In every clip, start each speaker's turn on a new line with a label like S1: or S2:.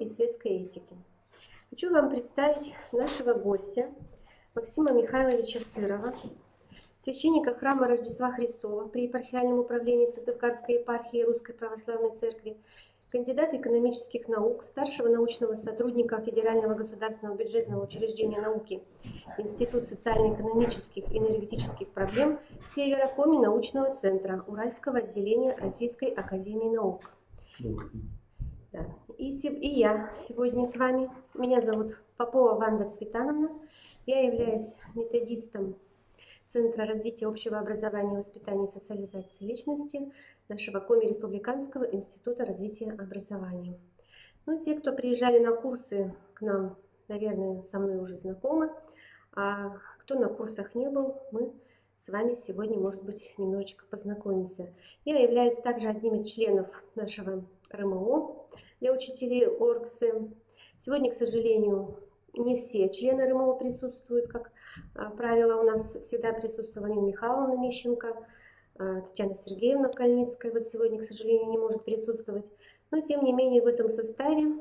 S1: светской этики. Хочу вам представить нашего гостя Максима Михайловича Стырова, священника храма Рождества Христова при епархиальном управлении Сыктывкарской епархии Русской Православной Церкви, кандидата экономических наук, старшего научного сотрудника Федерального государственного бюджетного учреждения науки, Институт социально-экономических и энергетических проблем Севера Коми научного центра Уральского отделения Российской академии наук. Да. И я сегодня с вами. Меня зовут Попова Ванда Цветановна. Я являюсь методистом Центра развития общего образования, воспитания и социализации личности нашего Коми Республиканского института развития образования. Ну, те, кто приезжали на курсы к нам, наверное, со мной уже знакомы. А кто на курсах не был, мы с вами сегодня, может быть, немножечко познакомимся. Я являюсь также одним из членов нашего РМО для учителей ОРГСы. Сегодня, к сожалению, не все члены РМО присутствуют, как правило, у нас всегда присутствовала Нина Михайловна Мищенко, Татьяна Сергеевна Кальницкая, вот сегодня, к сожалению, не может присутствовать. Но, тем не менее, в этом составе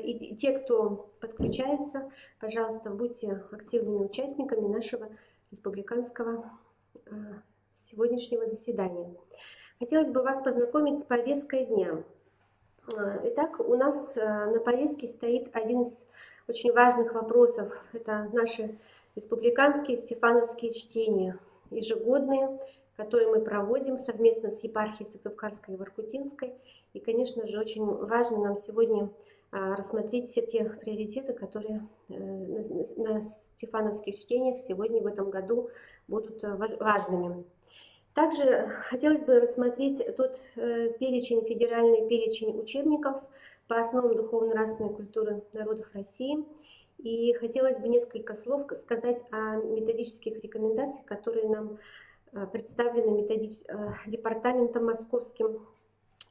S1: и те, кто подключаются, пожалуйста, будьте активными участниками нашего республиканского сегодняшнего заседания. Хотелось бы вас познакомить с повесткой дня. Итак, у нас на повестке стоит один из очень важных вопросов. Это наши республиканские стефановские чтения, ежегодные, которые мы проводим совместно с епархией Сыктывкарской и Воркутинской. И, конечно же, очень важно нам сегодня рассмотреть все те приоритеты, которые на стефановских чтениях сегодня в этом году будут важными. Также хотелось бы рассмотреть тот федеральный перечень учебников по основам духовно-нравственной культуры народов России. И хотелось бы несколько слов сказать о методических рекомендациях, которые нам представлены департаментом московским.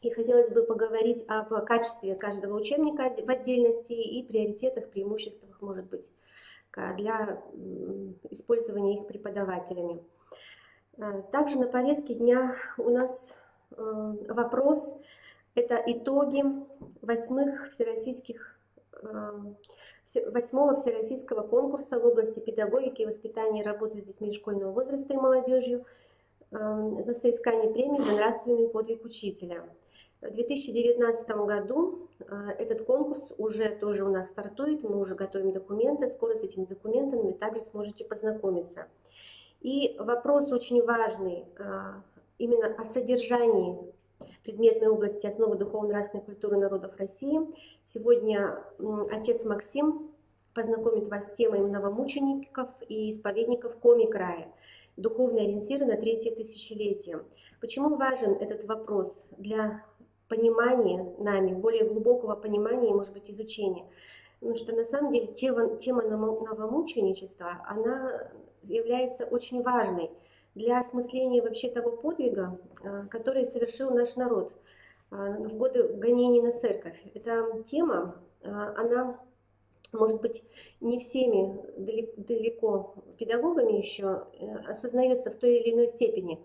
S1: И хотелось бы поговорить об качестве каждого учебника в отдельности и приоритетах, преимуществах, может быть, для использования их преподавателями. Также на повестке дня у нас вопрос – это итоги 8-го всероссийского конкурса в области педагогики и воспитания и работы с детьми школьного возраста и молодежью на соискание премии за нравственный подвиг учителя. В 2019 году этот конкурс уже тоже у нас стартует, мы уже готовим документы, скоро с этими документами вы также сможете познакомиться. И вопрос очень важный именно о содержании предметной области основы духовно-нравственной культуры народов России. Сегодня отец Максим познакомит вас с темой новомучеников и исповедников Коми края, духовные ориентиры на третье тысячелетие. Почему важен этот вопрос для понимания нами, более глубокого понимания и, может быть, изучения? Потому что на самом деле тема новомученичества, она является очень важной для осмысления вообще того подвига, который совершил наш народ в годы гонений на церковь. Эта тема, она, может быть, не всеми далеко педагогами еще осознается в той или иной степени.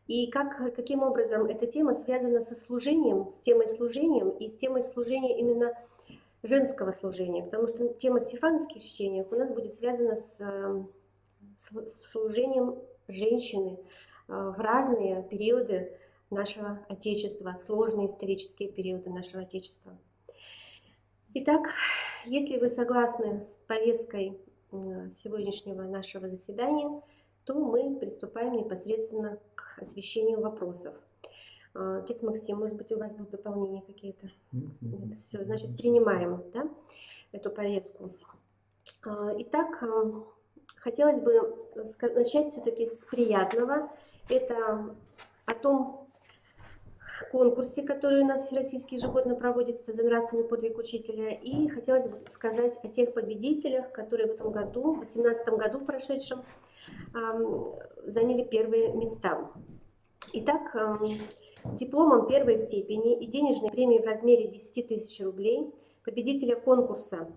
S1: И каким образом эта тема связана со служением, с темой служения и с темой служения именно женского служения, потому что тема стефановских чтений у нас будет связана с служением женщины в разные периоды нашего Отечества, сложные исторические периоды нашего Отечества. Итак, если вы согласны с повесткой сегодняшнего нашего заседания, то мы приступаем непосредственно к освещению вопросов. Отец Максим, может быть, у вас будут дополнения какие-то? Все, значит, принимаем, да, эту повестку. Итак, хотелось бы начать все-таки с приятного. Это о том конкурсе, который у нас всероссийский ежегодно проводится за нравственный подвиг учителя. И хотелось бы сказать о тех победителях, которые в этом году, в 2018 году прошедшем, заняли первые места. Итак, дипломом первой степени и денежной премией в размере 10 тысяч рублей победителя конкурса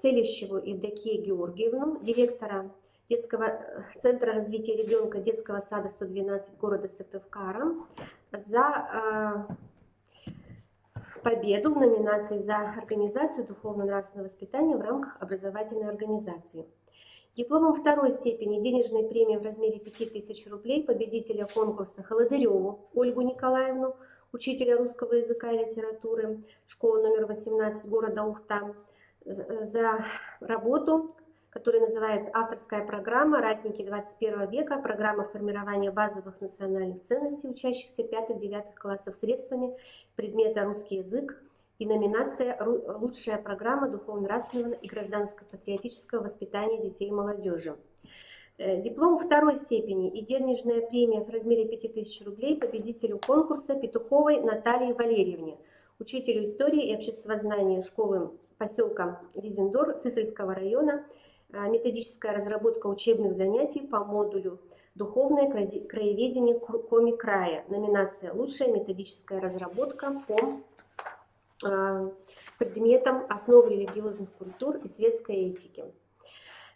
S1: Целищеву Евдокию Георгиевну, директора детского центра развития ребенка детского сада 112 города Сыктывкара, за победу в номинации за организацию духовно-нравственного воспитания в рамках образовательной организации. Дипломом второй степени денежной премии в размере 5000 рублей победителя конкурса Холодыреву Ольгу Николаевну, учителя русского языка и литературы, школа номер 18 города Ухта, за работу, которая называется «Авторская программа. Ратники 21 века. Программа формирования базовых национальных ценностей учащихся 5-9 классов средствами предмета русский язык» и номинация «Лучшая программа духовно-нравственного и гражданско-патриотического воспитания детей и молодежи». Диплом второй степени и денежная премия в размере 5000 рублей победителю конкурса Петуховой Наталье Валерьевне, учителю истории и обществознания школы поселка Визендор Сысольского района, методическая разработка учебных занятий по модулю «Духовное краеведение Коми края». Номинация «Лучшая методическая разработка по предметам основы религиозных культур и светской этики».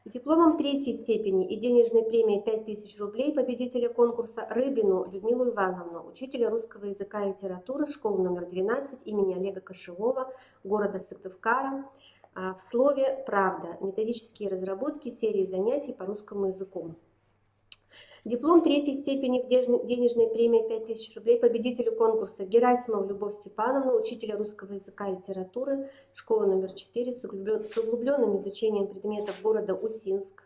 S1: Дипломом третьей степени и денежной премией 5000 рублей победителя конкурса Рыбину Людмилу Ивановну, учителя русского языка и литературы, школы номер 12 имени Олега Кошевого, города Сыктывкара, в слове «Правда. Методические разработки серии занятий по русскому языку». Диплом третьей степени в денежной премии 5000 рублей победителю конкурса Герасимову Любовь Степановну, учителя русского языка и литературы, школа номер 4 с углубленным изучением предметов города Усинск.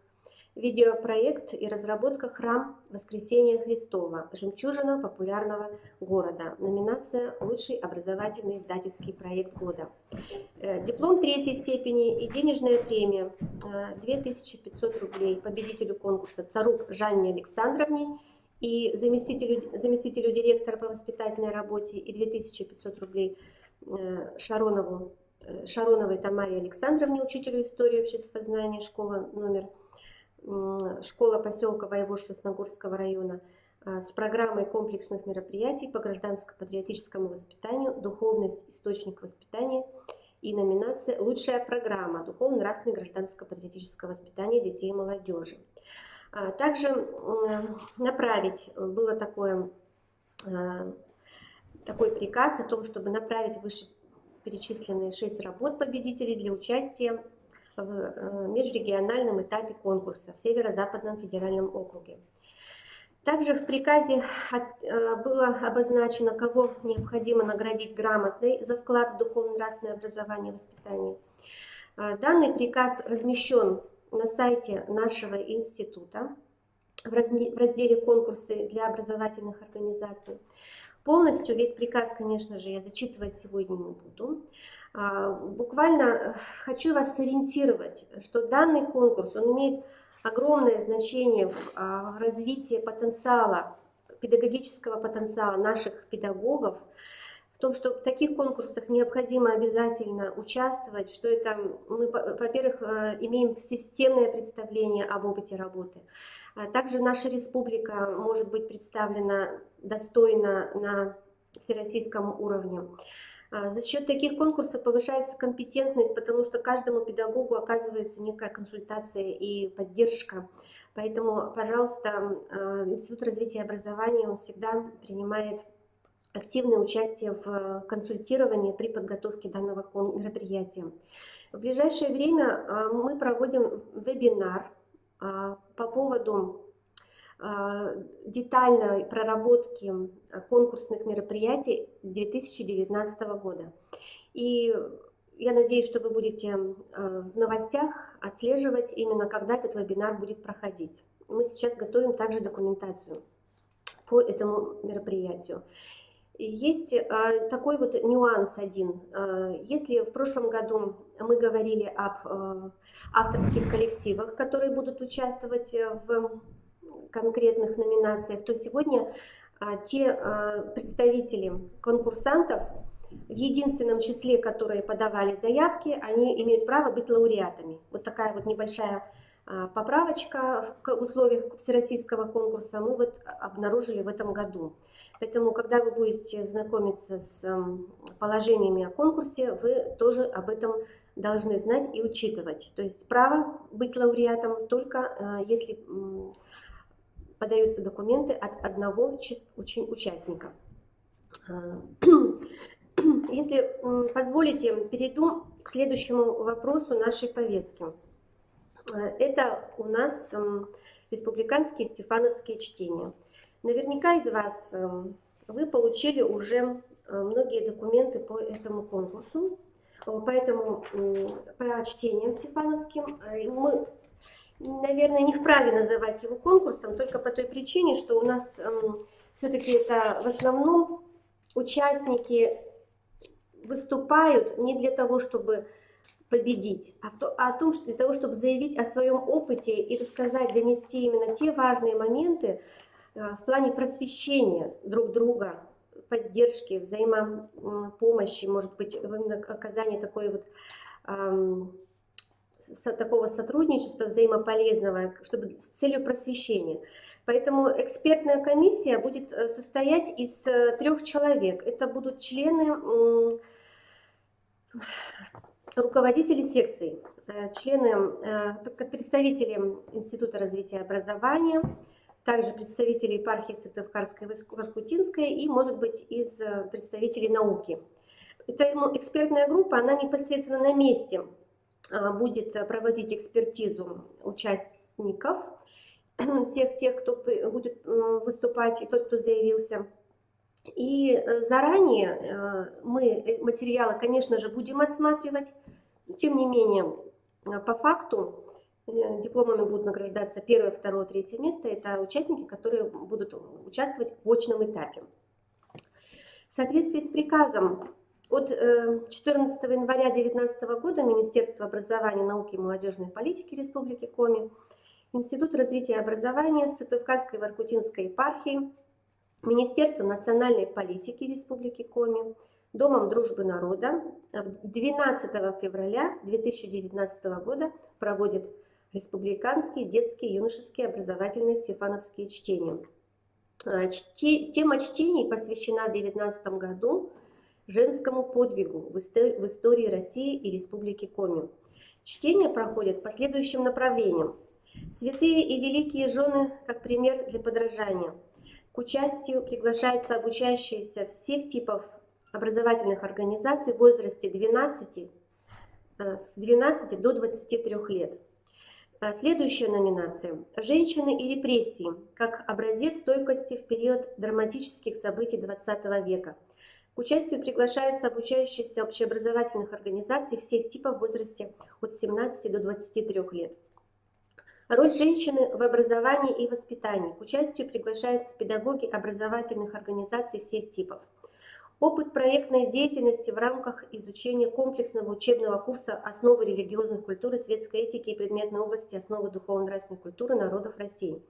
S1: Видеопроект и разработка «Храм Воскресения Христова. Жемчужина популярного города». Номинация «Лучший образовательный издательский проект года». Диплом третьей степени и денежная премия 2500 рублей победителю конкурса Царук Жанне Александровне и заместителю директора по воспитательной работе, и 2500 рублей Шароновой Тамаре Александровне, учителю истории и обществознания, школа поселка Воевож Сосногорского района, с программой комплексных мероприятий по гражданско-патриотическому воспитанию «Духовность. Источник воспитания» и номинация «Лучшая программа духовно-нравственного гражданско-патриотического воспитания детей и молодежи». Также такой приказ о том, чтобы направить вышеперечисленные 6 работ победителей для участия в межрегиональном этапе конкурса в Северо-Западном федеральном округе. Также в приказе было обозначено, кого необходимо наградить грамотой за вклад в духовно-нравственное образование и воспитание. Данный приказ размещен на сайте нашего института в разделе «Конкурсы для образовательных организаций». Полностью весь приказ, конечно же, я зачитывать сегодня не буду. Буквально хочу вас сориентировать, что данный конкурс, он имеет огромное значение в развитии потенциала, педагогического потенциала наших педагогов, в том, что в таких конкурсах необходимо обязательно участвовать, что это мы, во-первых, имеем системное представление об опыте работы. Также наша республика может быть представлена достойно на всероссийском уровне. За счет таких конкурсов повышается компетентность, потому что каждому педагогу оказывается некая консультация и поддержка. Поэтому, пожалуйста, Институт развития образования, он всегда принимает активное участие в консультировании при подготовке данного мероприятия. В ближайшее время мы проводим вебинар по поводу детальной проработки конкурсных мероприятий 2019 года. И я надеюсь, что вы будете в новостях отслеживать именно, когда этот вебинар будет проходить. Мы сейчас готовим также документацию по этому мероприятию. Есть такой вот нюанс один. Если в прошлом году мы говорили об авторских коллективах, которые будут участвовать в конкретных номинациях, то сегодня те представители конкурсантов, в единственном числе, которые подавали заявки, они имеют право быть лауреатами. Вот такая вот небольшая поправочка в условиях всероссийского конкурса мы вот обнаружили в этом году. Поэтому, когда вы будете знакомиться с положениями о конкурсе, вы тоже об этом должны знать и учитывать. То есть право быть лауреатом только если подаются документы от одного участника. Если позволите, перейду к следующему вопросу нашей повестки. Это у нас республиканские стефановские чтения. Наверняка из вас вы получили уже многие документы по этому конкурсу, поэтому по чтениям стефановским мы, наверное, не вправе называть его конкурсом, только по той причине, что у нас все-таки это в основном участники выступают не для того, чтобы победить, а о том, что для того, чтобы заявить о своем опыте и рассказать, донести именно те важные моменты в плане просвещения друг друга, поддержки, взаимопомощи, может быть, именно оказания такого сотрудничества взаимополезного, чтобы с целью просвещения. Поэтому экспертная комиссия будет состоять из 3 человек. Это будут члены, руководители секций, члены, представители Института развития образования, также представители епархии Сыктывкарской и Воркутинской и, может быть, из представителей науки. Эта экспертная группа, она непосредственно на месте будет проводить экспертизу участников, всех тех, кто будет выступать, и тот, кто заявился. И заранее мы материалы, конечно же, будем отсматривать. Тем не менее, по факту дипломами будут награждаться 1, 2, 3 место. Это участники, которые будут участвовать в очном этапе. В соответствии с приказом от 14 января 2019 года Министерство образования, науки и молодежной политики Республики Коми, Институт развития образования Сыктывкарской и Воркутинской епархии, Министерство национальной политики Республики Коми, Домом дружбы народа 12 февраля 2019 года проводит республиканские детские и юношеские образовательные стефановские чтения. Тема чтений посвящена в 2019 году женскому подвигу в истории России и Республики Коми. Чтения проходят по следующим направлениям. Святые и великие жены как пример для подражания. К участию приглашаются обучающиеся всех типов образовательных организаций в возрасте с 12 до 23 лет. Следующая номинация – «Женщины и репрессии» как образец стойкости в период драматических событий XX века. К участию приглашаются обучающиеся общеобразовательных организаций всех типов в возрасте от 17 до 23 лет. Роль женщины в образовании и воспитании. К участию приглашаются педагоги образовательных организаций всех типов. Опыт проектной деятельности в рамках изучения комплексного учебного курса «Основы религиозной культуры, светской этики и предметной области основы духовно-нравственной культуры народов России».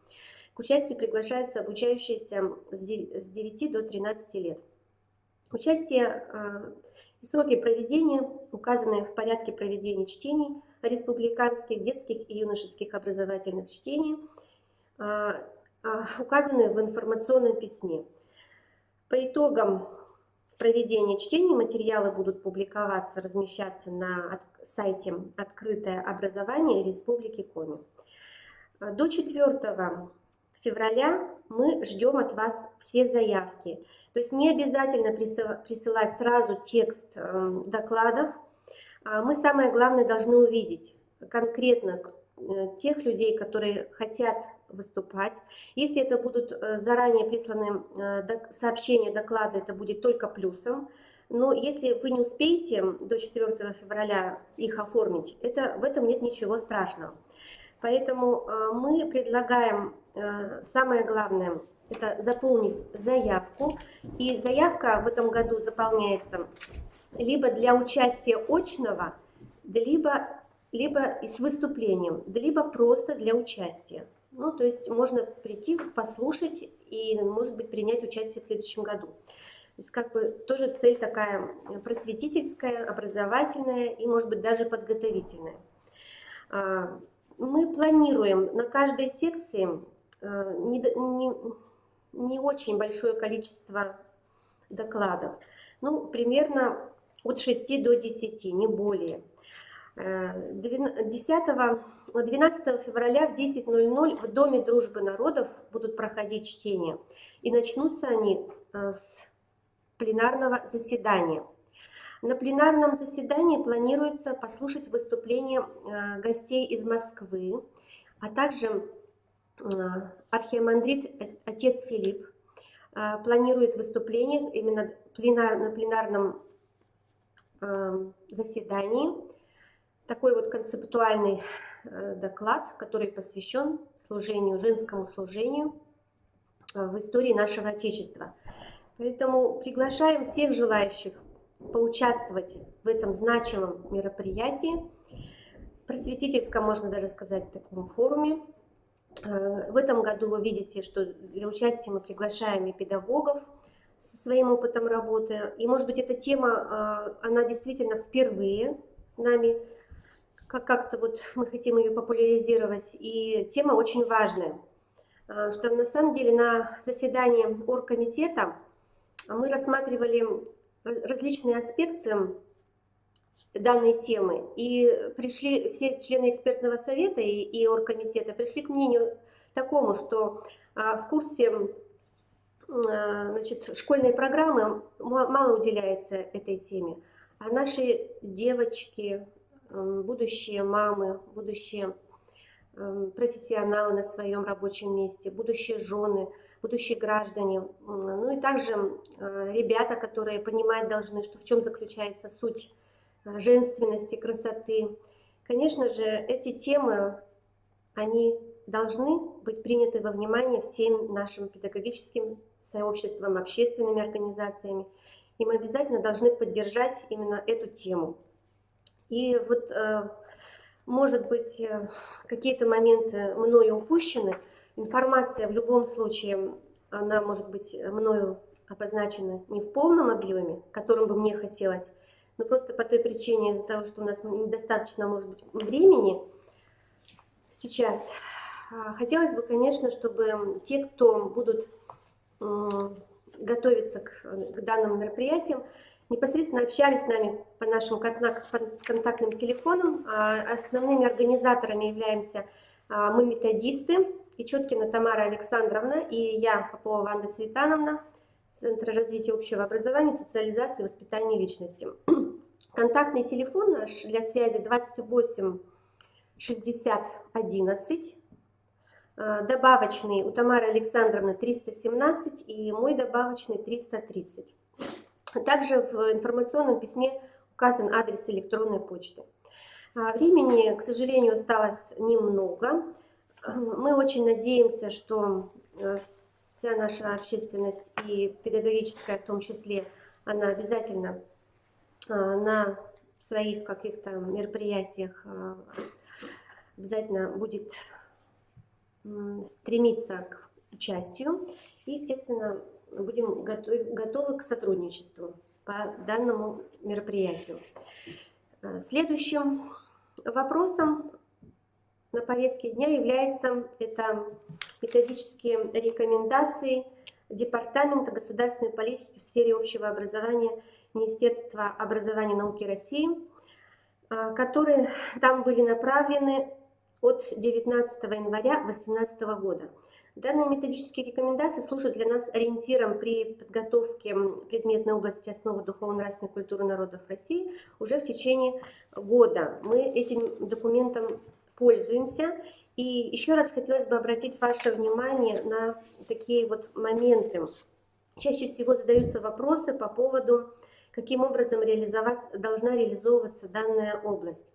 S1: К участию приглашаются обучающиеся с 9 до 13 лет. Участие и сроки проведения, указанные в порядке проведения чтений, республиканских детских и юношеских образовательных чтений, указаны в информационном письме. По итогам проведения чтений материалы будут публиковаться, размещаться на сайте «Открытое образование Республики Коми». До 4 февраля мы ждем от вас все заявки. То есть не обязательно присылать сразу текст докладов. Мы, самое главное, должны увидеть конкретно тех людей, которые хотят выступать. Если это будут заранее присланы сообщения, доклады, это будет только плюсом. Но если вы не успеете до 4 февраля их оформить, в этом нет ничего страшного. Поэтому мы предлагаем, самое главное, это заполнить заявку. И заявка в этом году заполняется либо для участия очного, либо с выступлением, либо просто для участия. Ну, то есть можно прийти, послушать и, может быть, принять участие в следующем году. То есть как бы тоже цель такая просветительская, образовательная и, может быть, даже подготовительная. Мы планируем на каждой секции не очень большое количество докладов. Ну, примерно от 6 до 10, не более. 12 февраля в 10:00 в Доме дружбы народов будут проходить чтения. И начнутся они с пленарного заседания. На пленарном заседании планируется послушать выступление гостей из Москвы, а также архиемандрит отец Филипп планирует выступление именно на пленарном заседании. Такой вот концептуальный доклад, который посвящен служению, женскому служению в истории нашего Отечества. Поэтому приглашаем всех желающих поучаствовать в этом значимом мероприятии, просветительском, можно даже сказать, таком форуме. В этом году вы видите, что для участия мы приглашаем и педагогов со своим опытом работы. И, может быть, эта тема, она действительно впервые нами, как-то вот мы хотим ее популяризировать. И тема очень важная, что на самом деле на заседании оргкомитета мы рассматривали различные аспекты данной темы. И пришли все члены экспертного совета и оргкомитета пришли к мнению такому, что в курсе школьной программы мало уделяется этой теме. А наши девочки, будущие мамы, будущие профессионалы на своем рабочем месте, будущие жены, будущие граждане, ну и также ребята, которые понимать должны, что в чем заключается суть женственности, красоты. Конечно же, эти темы, они должны быть приняты во внимание всем нашим педагогическим сообществом, общественными организациями. И мы обязательно должны поддержать именно эту тему. И вот, может быть, какие-то моменты мною упущены. Информация в любом случае, она может быть мною обозначена не в полном объеме, которым бы мне хотелось, но просто по той причине, из-за того, что у нас недостаточно, может быть, времени сейчас. Хотелось бы, конечно, чтобы те, кто будут готовиться к данным мероприятиям, непосредственно общались с нами по нашим контактным телефонам. Основными организаторами являемся мы, методисты, Ичоткина Тамара Александровна и я, Попова Ванда Цветановна, Центра развития общего образования, социализации и воспитания личности. Контактный телефон наш для связи 28 60 11. Добавочный у Тамары Александровны 317 и мой добавочный 330. Также в информационном письме указан адрес электронной почты. Времени, к сожалению, осталось немного. Мы очень надеемся, что вся наша общественность и педагогическая в том числе, она обязательно на своих каких-то мероприятиях обязательно будет стремиться к участию. И, естественно, будем готовы к сотрудничеству по данному мероприятию. Следующим вопросом на повестке дня является это методические рекомендации Департамента государственной политики в сфере общего образования Министерства образования и науки России, которые там были направлены от 19 января 2018 года. Данные методические рекомендации служат для нас ориентиром при подготовке предметной области основы духовно-нравственной культуры народов России уже в течение года. Мы этим документом пользуемся. И еще раз хотелось бы обратить ваше внимание на такие вот моменты. Чаще всего задаются вопросы по поводу, каким образом должна реализовываться данная область.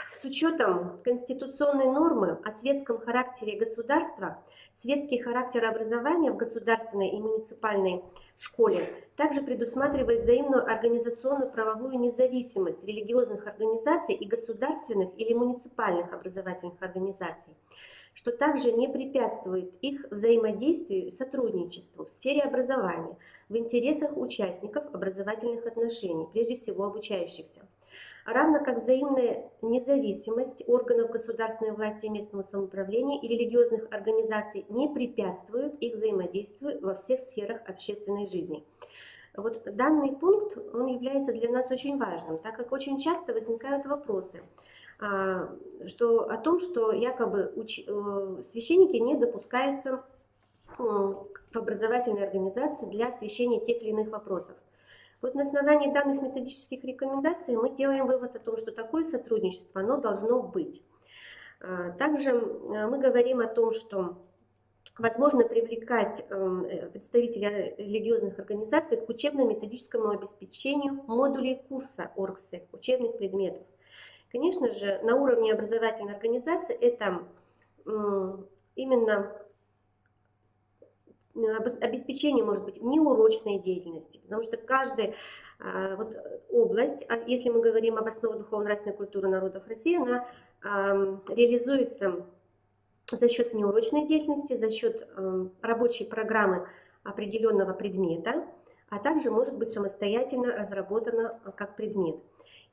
S1: С учетом конституционной нормы о светском характере государства, светский характер образования в государственной и муниципальной школе также предусматривает взаимную организационную правовую независимость религиозных организаций и государственных или муниципальных образовательных организаций, что также не препятствует их взаимодействию и сотрудничеству в сфере образования в интересах участников образовательных отношений, прежде всего обучающихся. Равно как взаимная независимость органов государственной власти и местного самоуправления и религиозных организаций не препятствует их взаимодействию во всех сферах общественной жизни. Вот данный пункт, он является для нас очень важным, так как очень часто возникают вопросы о том, что якобы священники не допускаются в образовательной организации для освещения тех или иных вопросов. Вот на основании данных методических рекомендаций мы делаем вывод о том, что такое сотрудничество, оно должно быть. Также мы говорим о том, что возможно привлекать представителей религиозных организаций к учебно-методическому обеспечению модулей курса ОРГСЭ, учебных предметов. Конечно же, на уровне образовательной организации это именно обеспечение может быть неурочной деятельности, потому что каждая область, если мы говорим об основе духовно-нравственной культуры народов России, она реализуется за счет внеурочной деятельности, за счет рабочей программы определенного предмета, а также может быть самостоятельно разработана как предмет.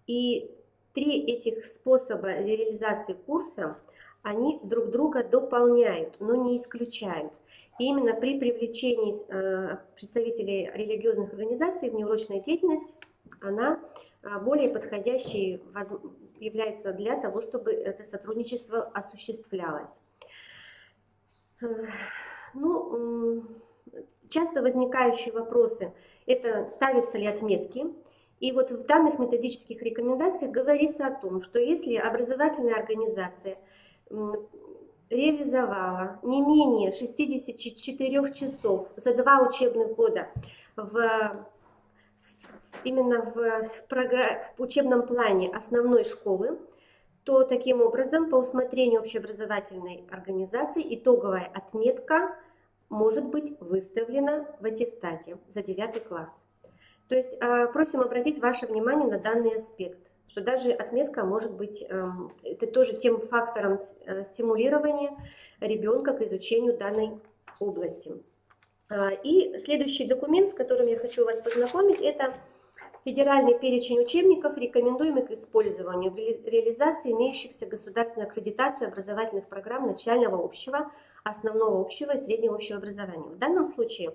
S1: И 3 этих способа реализации курса, они друг друга дополняют, но не исключают. И именно при привлечении представителей религиозных организаций в неурочную деятельность, она более подходящей является для того, чтобы это сотрудничество осуществлялось. Ну, часто возникающие вопросы – это ставятся ли отметки. И вот в данных методических рекомендациях говорится о том, что если образовательная организация реализовала не менее 64 часов за 2 учебных года именно в учебном плане основной школы, то таким образом по усмотрению общеобразовательной организации итоговая отметка может быть выставлена в аттестате за 9 класс. То есть просим обратить ваше внимание на данный аспект, что даже отметка может быть, это тоже тем фактором стимулирования ребенка к изучению данной области. И следующий документ, с которым я хочу вас познакомить, это федеральный перечень учебников, рекомендуемых к использованию в реализации имеющихся государственную аккредитацию образовательных программ начального общего, основного общего и среднего общего образования. В данном случае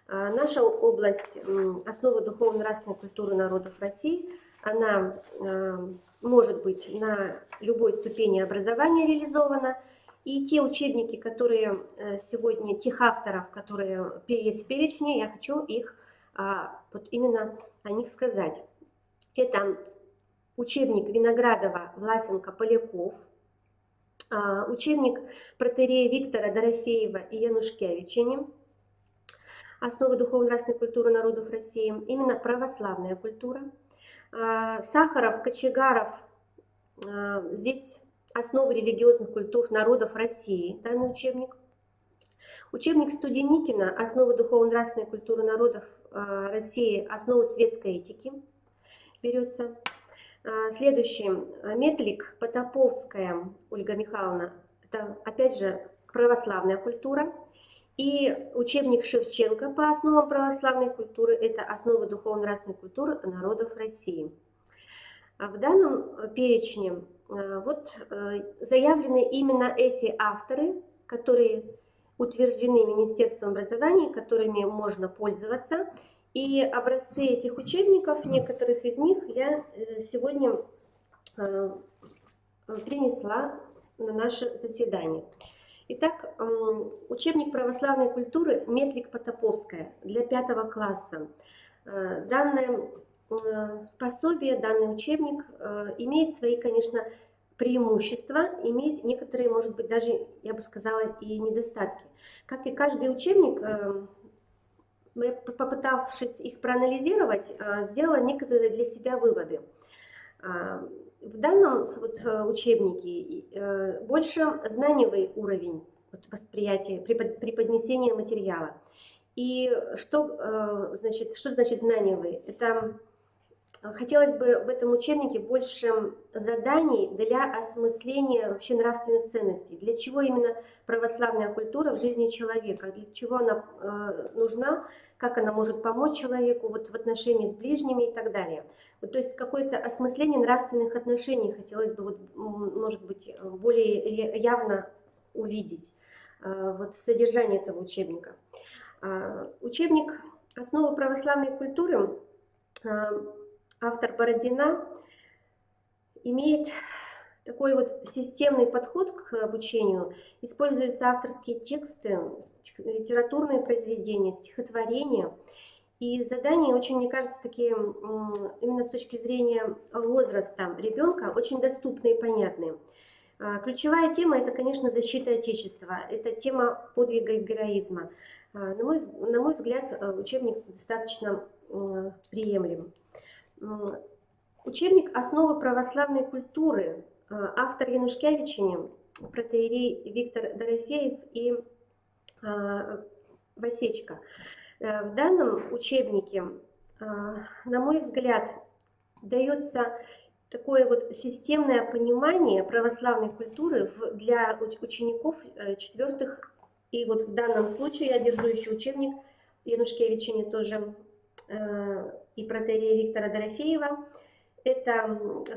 S1: наша область основы духовно-нравственной культуры народов России, она может быть на любой ступени образования реализована. И те учебники, которые сегодня, тех авторов, которые есть в перечне, я хочу их вот именно о них сказать. Это учебник Виноградова, Власенко, Поляков, учебник протоиерея Виктора Дорофеева и Янушкевича, основы духовно-нравственной культуры народов России, именно православная культура. Сахаров, Кочегаров, здесь основы религиозных культур народов России, данный учебник. Учебник Студеникина, основы духовно-нравственной культуры народов России, основы светской этики, берется. Следующий, Метлик, Потаповская, Ольга Михайловна, это опять же православная культура. И учебник Шевченко по основам православной культуры, это основы духовно-нравственной культуры народов России. В данном перечне вот заявлены именно эти авторы, которые утверждены Министерством образования, которыми можно пользоваться. И образцы этих учебников, некоторых из них я сегодня принесла на наше заседание. Итак, учебник православной культуры Метлик-Потаповская для 5 класса. Данное пособие, данный учебник имеет свои, конечно, преимущества, имеет некоторые, может быть, даже, я бы сказала, и недостатки. Как и каждый учебник, попытавшись их проанализировать, сделала некоторые для себя выводы. В данном учебнике больше знаниевый уровень восприятия при поднесении материала. И что значит знаниевый? Это хотелось бы в этом учебнике больше заданий для осмысления вообще нравственных ценностей. Для чего именно православная культура в жизни человека? Для чего она нужна? Как она может помочь человеку вот в отношении с ближними и так далее. Вот, то есть какое-то осмысление нравственных отношений хотелось бы, вот, может быть, более явно увидеть вот, в содержании этого учебника. Учебник «Основы православной культуры», автор Бородина, имеет такой вот системный подход к обучению. Используются авторские тексты, литературные произведения, стихотворения. И задания очень, мне кажется, такие, именно с точки зрения возраста ребенка, очень доступные и понятные. Ключевая тема – это, конечно, защита Отечества, это тема подвига и героизма. На мой взгляд, учебник достаточно приемлем. Учебник «Основы православной культуры», автор Янушкевичини, протоиерей Виктор Дорофеев и Васечка. В данном учебнике, на мой взгляд, дается такое вот системное понимание православной культуры для учеников 4-х. И вот в данном случае я держу еще учебник Янушкевичини тоже и протоиерея Виктора Дорофеева. Это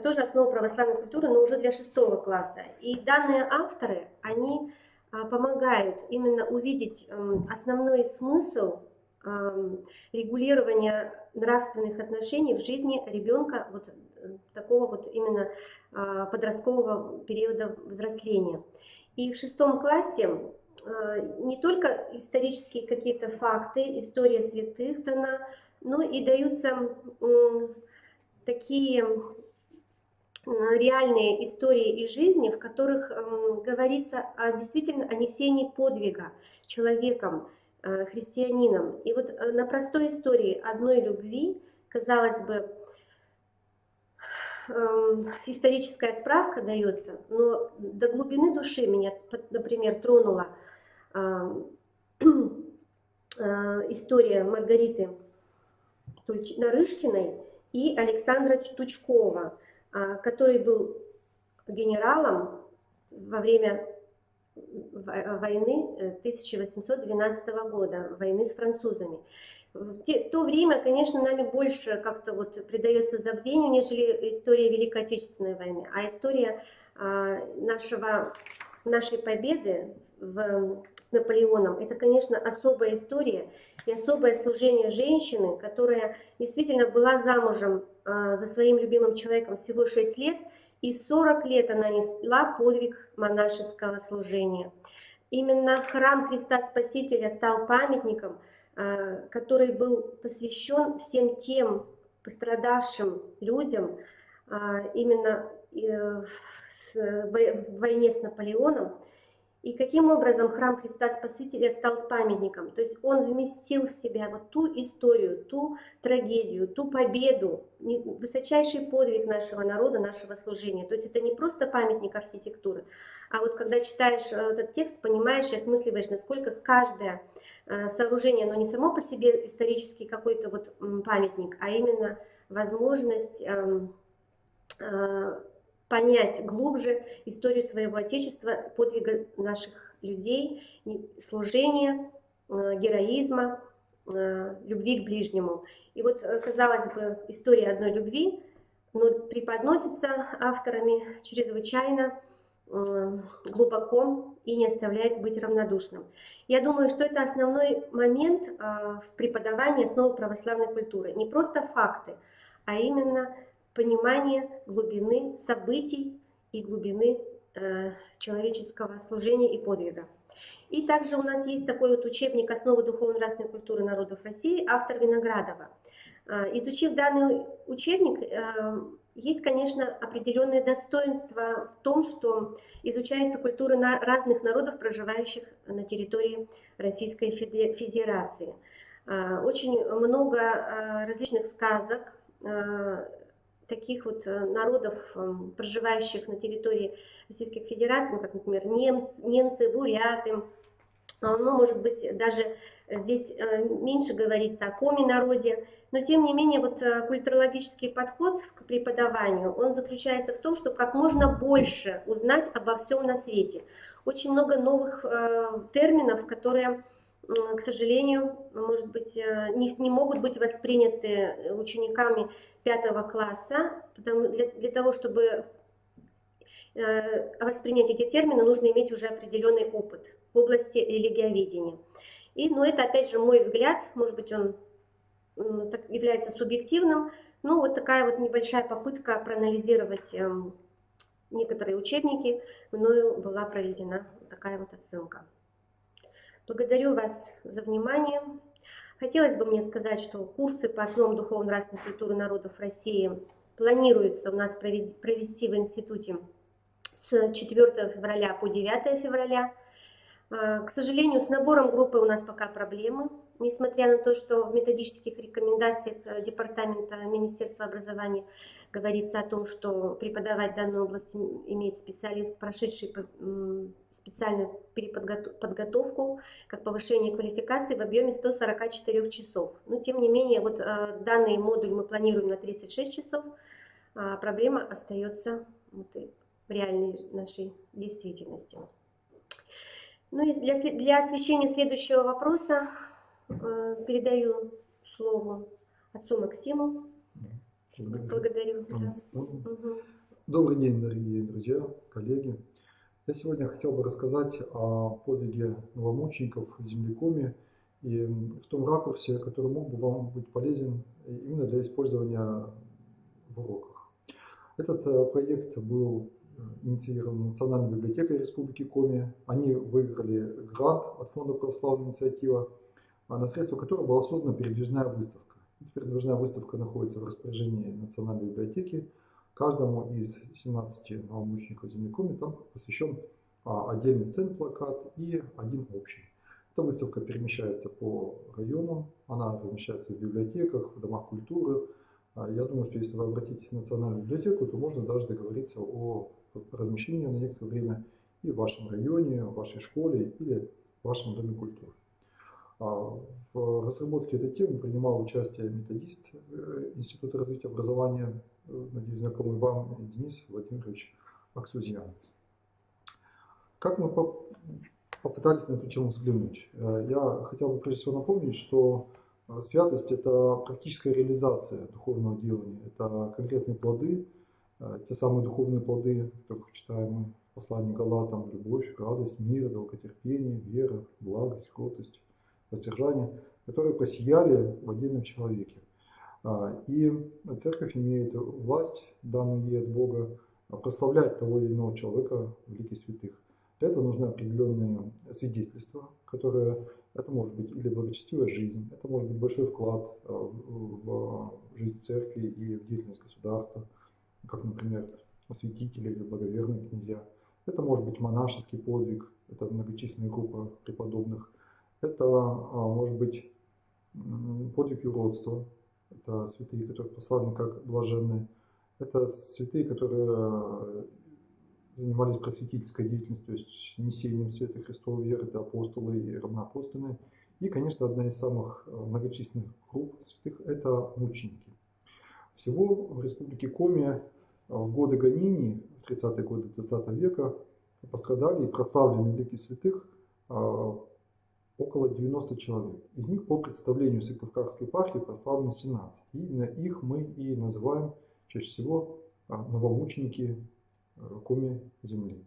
S1: тоже основа православной культуры, но уже для 6-го класса. И данные авторы, они помогают именно увидеть основной смысл регулирования нравственных отношений в жизни ребенка вот такого вот именно подросткового периода взросления. И в 6-м классе не только исторические какие-то факты, история святых дана, но и даются такие реальные истории из жизни, в которых говорится действительно о несении подвига человеком, христианином. И вот на простой истории одной любви, казалось бы, историческая справка дается, но до глубины души меня, например, тронула история Маргариты Нарышкиной и Александра Тучкова, который был генералом во время войны 1812 года, войны с французами. В то время, конечно, нами больше как-то вот придается забвению, нежели история Великой Отечественной войны, а история нашей победы с Наполеоном, это, конечно, особая история и особое служение женщины, которая действительно была замужем за своим любимым человеком всего 6 лет, и 40 лет она несла подвиг монашеского служения. Именно храм Христа Спасителя стал памятником, который был посвящен всем тем пострадавшим людям именно в войне с Наполеоном. И каким образом храм Христа Спасителя стал памятником? То есть он вместил в себя вот ту историю, ту трагедию, ту победу, высочайший подвиг нашего народа, нашего служения. То есть это не просто памятник архитектуры, а вот когда читаешь этот текст, понимаешь и осмысливаешь, насколько каждое сооружение, оно не само по себе исторический какой-то вот памятник, а именно возможность понять глубже историю своего Отечества, подвига наших людей, служения, героизма, любви к ближнему. И вот, казалось бы, история одной любви, но преподносится авторами чрезвычайно глубоко и не оставляет быть равнодушным. Я думаю, что это основной момент в преподавании основ православной культуры. Не просто факты, а именно понимание глубины событий и глубины человеческого служения и подвига. И также у нас есть такой вот учебник «Основы духовно-нравственной культуры народов России», автор Виноградова. Изучив данный учебник, есть, конечно, определенное достоинство в том, что изучается культура разных народов, проживающих на территории Российской Федерации. Очень много различных сказок, таких вот народов, проживающих на территории Российской Федерации, как, например, немцы, буряты. Ну, может быть, даже здесь меньше говорится о коми-народе, но тем не менее вот культурологический подход к преподаванию, он заключается в том, чтобы как можно больше узнать обо всем на свете. Очень много новых терминов, которые, к сожалению, может быть, не могут быть восприняты учениками 5 класса. Для того, чтобы воспринять эти термины, нужно иметь уже определенный опыт в области религиоведения. Но это, опять же, мой взгляд, может быть, он является субъективным, но вот такая вот небольшая попытка проанализировать некоторые учебники, мною была проведена такая вот оценка. Благодарю вас за внимание. Хотелось бы мне сказать, что курсы по основам духовно-нравственной культуры народов России планируется у нас провести в институте с 4 февраля по 9 февраля. К сожалению, с набором группы у нас пока проблемы, несмотря на то, что в методических рекомендациях Департамента Министерства образования говорится о том, что преподавать данную область имеет специалист, прошедший специальную переподготовку, как повышение квалификации в объеме 144 часов. Но тем не менее, вот данный модуль мы планируем на 36 часов, а проблема остается в реальной нашей действительности. Ну и для освещения следующего вопроса передаю слово отцу Максиму. Благодарю.
S2: Добрый день, дорогие друзья, коллеги. Я сегодня хотел бы рассказать о подвиге новомучеников в землекоме и в том ракурсе, который мог бы вам быть полезен именно для использования в уроках. Этот проект был инициирован Национальной библиотекой Республики Коми. Они выиграли грант от Фонда «Православная инициатива», на средства которого была создана передвижная выставка. Эта передвижная выставка находится в распоряжении Национальной библиотеки. Каждому из 17 новомучеников землекоми там посвящен отдельный сцен-плакат и один общий. Эта выставка перемещается по районам, она размещается в библиотеках, в домах культуры. Я думаю, что если вы обратитесь в Национальную библиотеку, то можно даже договориться о размещении на некоторое время и в вашем районе, в вашей школе или в вашем доме культуры. В разработке этой темы принимал участие методист Института развития образования, надеюсь, знакомый вам, Денис Владимирович Аксузьян. Как мы попытались на эту тему взглянуть? Я хотел бы прежде всего напомнить, что святость – это практическая реализация духовного делания, это конкретные плоды, те самые духовные плоды, которых читаем мы в послании Галатам: любовь, радость, мир, долготерпение, вера, благость, кротость, воздержание, которые посияли в отдельном человеке. И церковь имеет власть, данную ей от Бога, прославлять того или иного человека в лике святых. Для этого нужны определенные свидетельства, которые, это может быть или благочестивая жизнь, это может быть большой вклад в жизнь церкви и в деятельность государства, как, например, святители или благоверные князья. Это может быть монашеский подвиг, это многочисленная группа преподобных. Это может быть подвиг юродства, это святые, которые прославлены как блаженные. Это святые, которые занимались просветительской деятельностью, то есть несением света Христовой веры, это апостолы и равноапостольные. И, конечно, одна из самых многочисленных групп святых – это мученики. Всего в Республике Коми в годы гонений, в 30-е годы 20 века, пострадали и прославлены в лике святых около 90 человек. Из них, по представлению Сыктывкарской епархии, прославлены 17. И именно их мы и называем чаще всего новомученики Коми земли.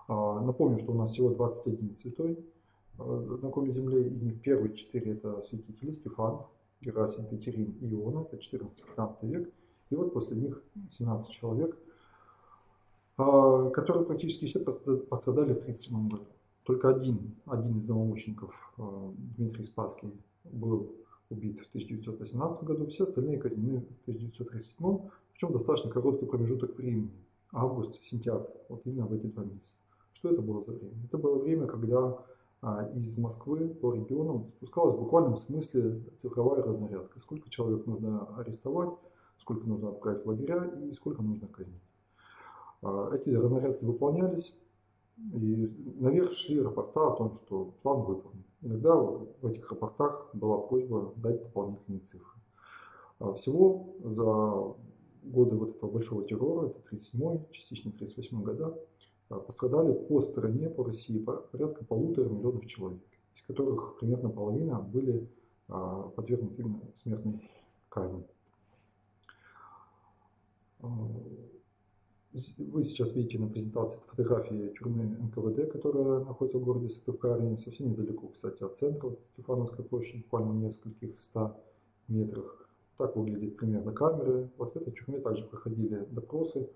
S2: Напомню, что у нас всего 21 святой на Коми земле. Из них первые 4 это святители: Стефан, Герасим, Петерин и Иона, это 14-15 век. И вот после них 17 человек, которые практически все пострадали в 1937 году. Только один из новомучеников, Дмитрий Спасский, был убит в 1918 году, все остальные казнены в 1937, причем достаточно короткий промежуток времени, август-сентябрь, вот именно в эти 2 месяца. Что это было за время? Это было время, когда из Москвы по регионам спускалась в буквальном смысле цифровая разнарядка. Сколько человек нужно арестовать, сколько нужно отправить в лагеря и сколько нужно казнить. Эти разнарядки выполнялись, и наверх шли рапорта о том, что план выполнен. Иногда в этих рапортах была просьба дать дополнительные цифры. Всего за годы вот этого большого террора, это 37-й, частично 38-й года, пострадали по стране, по России порядка 1,5 миллиона человек, из которых примерно половина были подвергнуты именно смертной казни. Вы сейчас видите на презентации фотографии тюрьмы НКВД, которая находится в городе Сыктывкаре, совсем недалеко, кстати, от центра, от Стефановской площади, буквально в нескольких 100 метрах. Так выглядят примерно камеры. Вот в этой тюрьме также проходили допросы.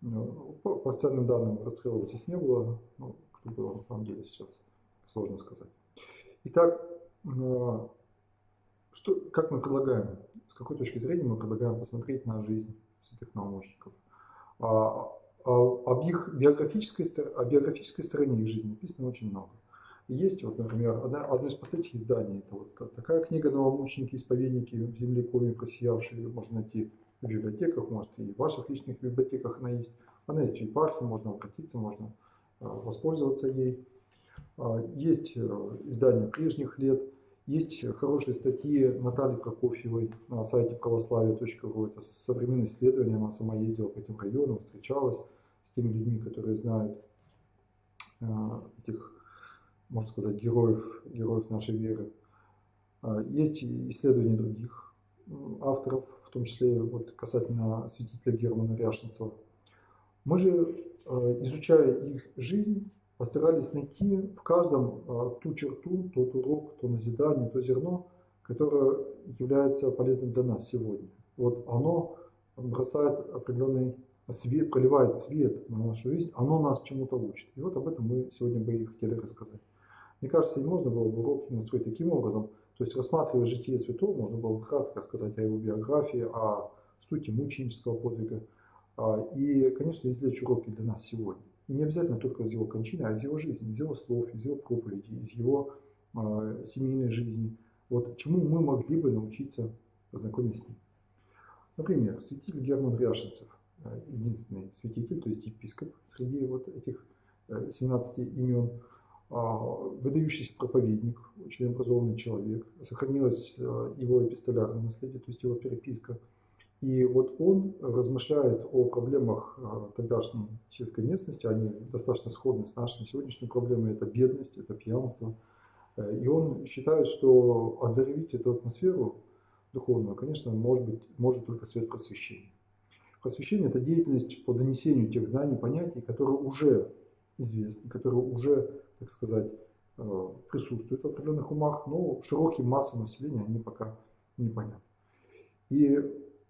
S2: По официальным данным расстрелов здесь не было, но что было на самом деле сейчас сложно сказать. Итак, Как мы предлагаем, с какой точки зрения мы предлагаем посмотреть на жизнь святых новомучеников? Об их биографической стороне их жизни написано очень много. Есть, вот, например, одно из последних изданий, это вот такая книга «Новомученики, исповедники в Землекоме просиявшие», ее можно найти в библиотеках, может и в ваших личных библиотеках она есть. Она есть в епархии, можно обратиться, можно воспользоваться ей. Есть издания прежних лет, есть хорошие статьи Натальи Прокофьевой на сайте православия.ру. Это современное исследование, она сама ездила по этим районам, встречалась с теми людьми, которые знают этих, можно сказать, героев нашей веры. Есть исследования других авторов, в том числе вот касательно святителя Германа Ряшенцева. Мы же, изучая их жизнь, постарались найти в каждом ту черту, тот урок, то назидание, то зерно, которое является полезным для нас сегодня. Вот оно бросает определенный свет, проливает свет на нашу жизнь, оно нас чему-то учит. И вот об этом мы сегодня бы и хотели рассказать. Мне кажется, и можно было бы урок настроить таким образом, то есть рассматривая житие святого, можно было бы кратко рассказать о его биографии, о сути мученического подвига, и, конечно, извлечь уроки для нас сегодня. И не обязательно только из его кончины, а из его жизни, из его слов, из его проповеди, из его семейной жизни. Вот чему мы могли бы научиться, познакомясь с ним. Например, святитель Герман Ряшенцев, единственный святитель, то есть епископ среди вот этих 17 имен, выдающийся проповедник, очень образованный человек, сохранилось его эпистолярное наследие, то есть его переписка. И вот он размышляет о проблемах тогдашней сельской местности, они достаточно сходны с нашими сегодняшними проблемами, это бедность, это пьянство. И он считает, что оздоровить эту атмосферу духовную, конечно, может только свет просвещения. Просвещение – это деятельность по донесению тех знаний, понятий, которые уже известны, которые уже, так сказать, присутствуют в определенных умах, но широким массам населения они пока непонятны. И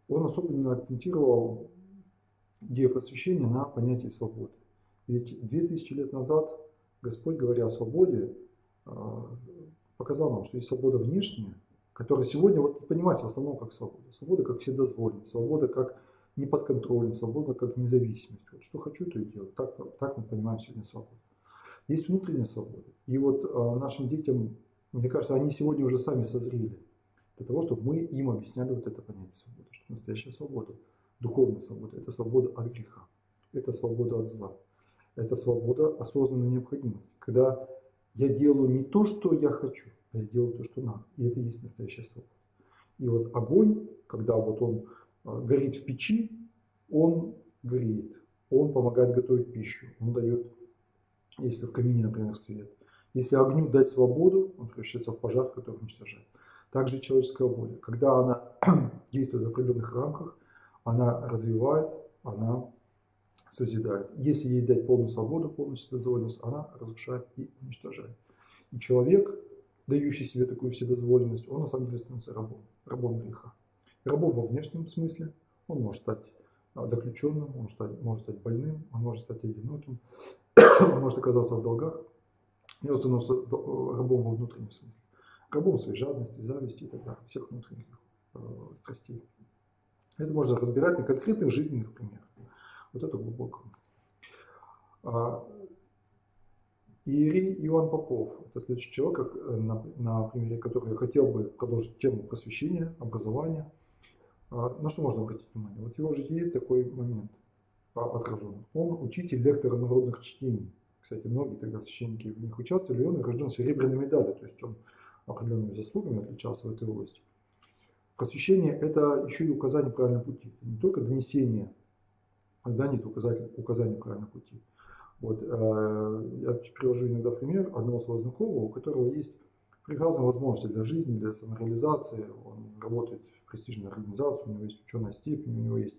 S2: он особенно акцентировал идею просвещения на понятии свободы. Ведь 2000 лет назад Господь, говоря о свободе, показал нам, что есть свобода внешняя, которая сегодня вот понимается в основном как свобода. Свобода как вседозволенность, свобода как неподконтрольность, свобода как независимость. Вот что хочу, то и делаю. Так мы понимаем сегодня свободу. Есть внутренняя свобода. И вот нашим детям, мне кажется, они сегодня уже сами созрели для того, чтобы мы им объясняли вот это понятие свободы, что настоящая свобода, духовная свобода – это свобода от греха, это свобода от зла, это свобода осознанной необходимости, когда я делаю не то, что я хочу, а я делаю то, что надо, и это и есть настоящая свобода. И вот огонь, когда вот он горит в печи, он греет, он помогает готовить пищу, он дает, если в камине, например, свет. Если огню дать свободу, он превращается в пожар, который уничтожает. Также человеческая воля. Когда она действует в определенных рамках, она развивает, она созидает. Если ей дать полную свободу, полную вседозволенность, она разрушает и уничтожает. И человек, дающий себе такую вседозволенность, он на самом деле становится рабом греха. Рабом во внешнем смысле, он может стать заключенным, он может стать больным, он может стать одиноким, он может оказаться в долгах, и он становится рабом во внутреннем смысле. Рабом своей жадности, зависти и так далее, всех внутренних страстей. Это можно разбирать на конкретных жизненных примерах. Вот это глубоко. Иерей Иоанн Попов – это следующий человек, на примере которого я хотел бы продолжить тему просвещения, образования. На что можно обратить внимание? Вот в его житии такой момент отражен. Он учитель, лектор народных чтений. Кстати, многие тогда священники в них участвовали, и он награжден серебряной медалью, то есть он определенными заслугами отличался в этой области. Просвещение – это еще и указание правильного пути. Это не только донесение знаний, это указание правильного пути. Вот, я привожу иногда пример одного своего знакомого, у которого есть прекрасные возможности для жизни, для самореализации. Он работает в престижной организации, у него есть ученая степень, у него есть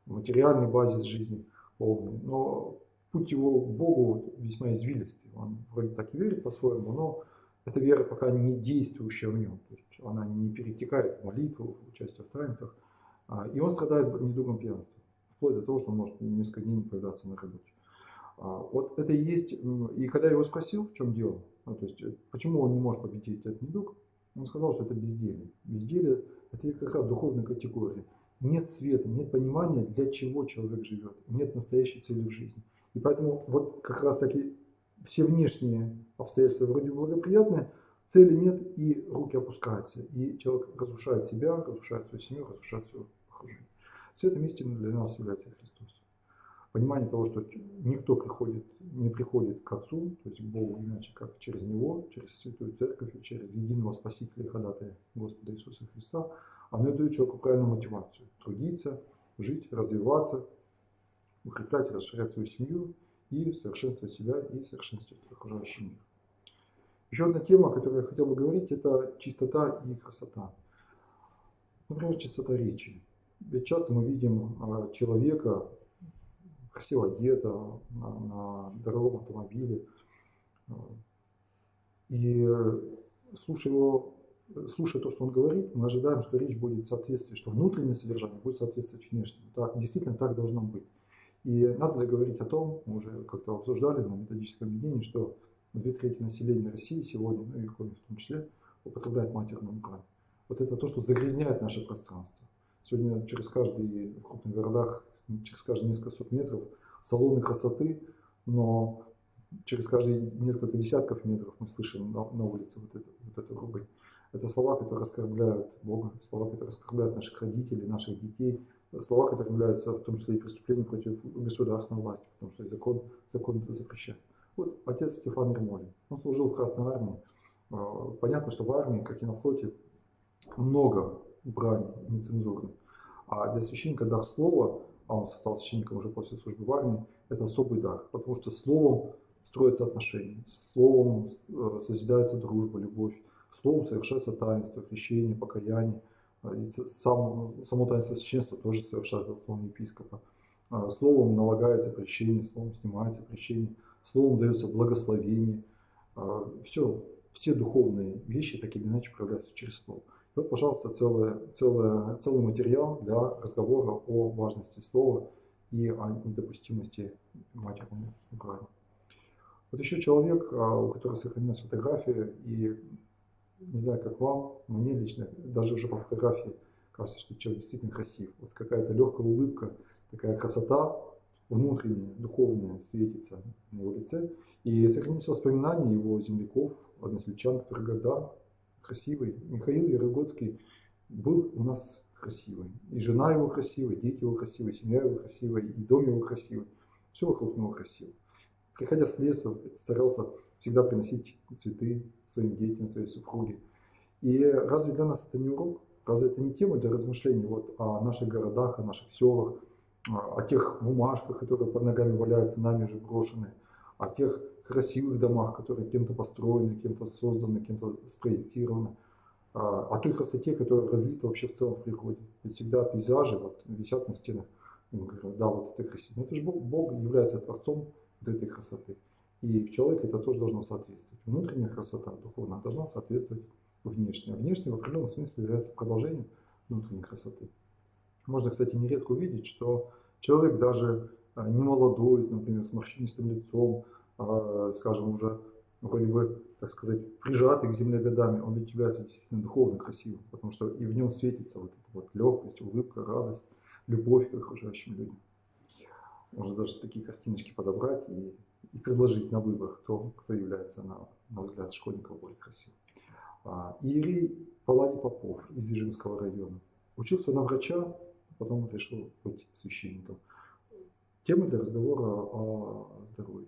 S2: материальный базис жизни полный. Но путь его к Богу весьма извилистый. Он вроде так и верит по-своему, но эта вера пока не действующая в нем. То есть она не перетекает в молитву, в участие в таинствах. И он страдает недугом пьянства. Вплоть до того, что он может несколько дней не появляться на работе. Вот это и есть. И когда я его спросил, в чем дело, то есть почему он не может победить этот недуг, Он сказал, что это безделие. Безделие – это как раз духовная категория. Нет света, нет понимания, для чего человек живет, нет настоящей цели в жизни. И поэтому вот как раз таки все внешние обстоятельства вроде благоприятные, цели нет, и руки опускаются, и человек разрушает себя, разрушает свою семью, разрушает свое окружение. Светом истины для нас является Христос. Понимание того, что никто не приходит к Отцу, то есть к Богу, иначе как через Него, через Святую Церковь, через единого Спасителя и ходатая Господа Иисуса Христа, оно дает человеку правильную мотивацию – трудиться, жить, развиваться, укреплять и расширять свою семью и совершенствовать себя и совершенствовать окружающий мир. Еще одна тема, о которой я хотел бы говорить, это чистота и красота. Например, чистота речи. Ведь часто мы видим человека, красиво одета, на дорогом автомобиле, и слушая то, что он говорит, мы ожидаем, что речь будет соответствовать, что внутреннее содержание будет соответствовать внешнему. Так, действительно так должно быть. И надо ли говорить о том, мы уже как-то обсуждали на методическом объединении, что 2/3 населения России сегодня, ну и в том числе, употребляет матерную брань. Вот это то, что загрязняет наше пространство. Сегодня в крупных городах, через каждые несколько сот метров салоны красоты, но через каждые несколько десятков метров мы слышим на улице вот эту ругань. Это слова, которые оскорбляют Бога, слова, которые оскорбляют наших родителей, наших детей, слова, которые являются в том числе и преступлением против государственной власти, потому что закон это запрещает. Вот отец Стефан Ермолин, он служил в Красной армии. Понятно, что в армии, как и на флоте, много брани нецензурной. А для священника дар слова, а он стал священником уже после службы в армии, это особый дар, потому что словом строятся отношения, словом созидается дружба, любовь, словом совершается таинство, крещение, покаяние. И само таинство священства тоже совершается словом епископа. Словом налагается прещение, словом снимается прещение, словом дается благословение. Все духовные вещи так или иначе проявляются через слово. И вот, пожалуйста, целый материал для разговора о важности слова и о недопустимости матерной брани. Вот еще человек, у которого сохранилась фотография, и не знаю, как вам, мне лично, даже уже по фотографии кажется, что человек действительно красив. Вот какая-то легкая улыбка, такая красота внутренняя, духовная светится на его лице. И сохранились воспоминания его земляков, односельчан, которые говорят, да, красивый. Михаил Ярогодский был у нас красивый. И жена его красивая, дети его красивые, семья его красивая, и дом его красивый. Все вокруг него красиво. Приходя с леса, старался всегда приносить цветы своим детям, своей супруге. И разве для нас это не урок? Разве это не тема для размышлений вот о наших городах, о наших селах, о тех бумажках, которые под ногами валяются, нами же брошены, о тех красивых домах, которые кем-то построены, кем-то созданы, кем-то спроектированы, о той красоте, которая разлита вообще в целом в природе. Ведь всегда пейзажи вот висят на стенах. И мы говорим, да, вот это красиво. Но это же Бог является творцом вот этой красоты. И в человеке это тоже должно соответствовать. Внутренняя красота духовная должна соответствовать внешней. А внешняя в определенном смысле является продолжением внутренней красоты. Можно, кстати, нередко увидеть, что человек даже не молодой, например, с морщинистым лицом, скажем, уже вроде бы, так сказать, прижатый к земле годами, он ведь является действительно духовно красивым, потому что и в нем светится вот эта вот легкость, улыбка, радость, любовь к окружающим людям. Можно даже такие картиночки подобрать и предложить на выбор, кто является, на взгляд школьников, более красивым. Иерей Палладий Попов из Ижинского района. Учился на врача, потом решил быть священником. Тема для разговора о здоровье.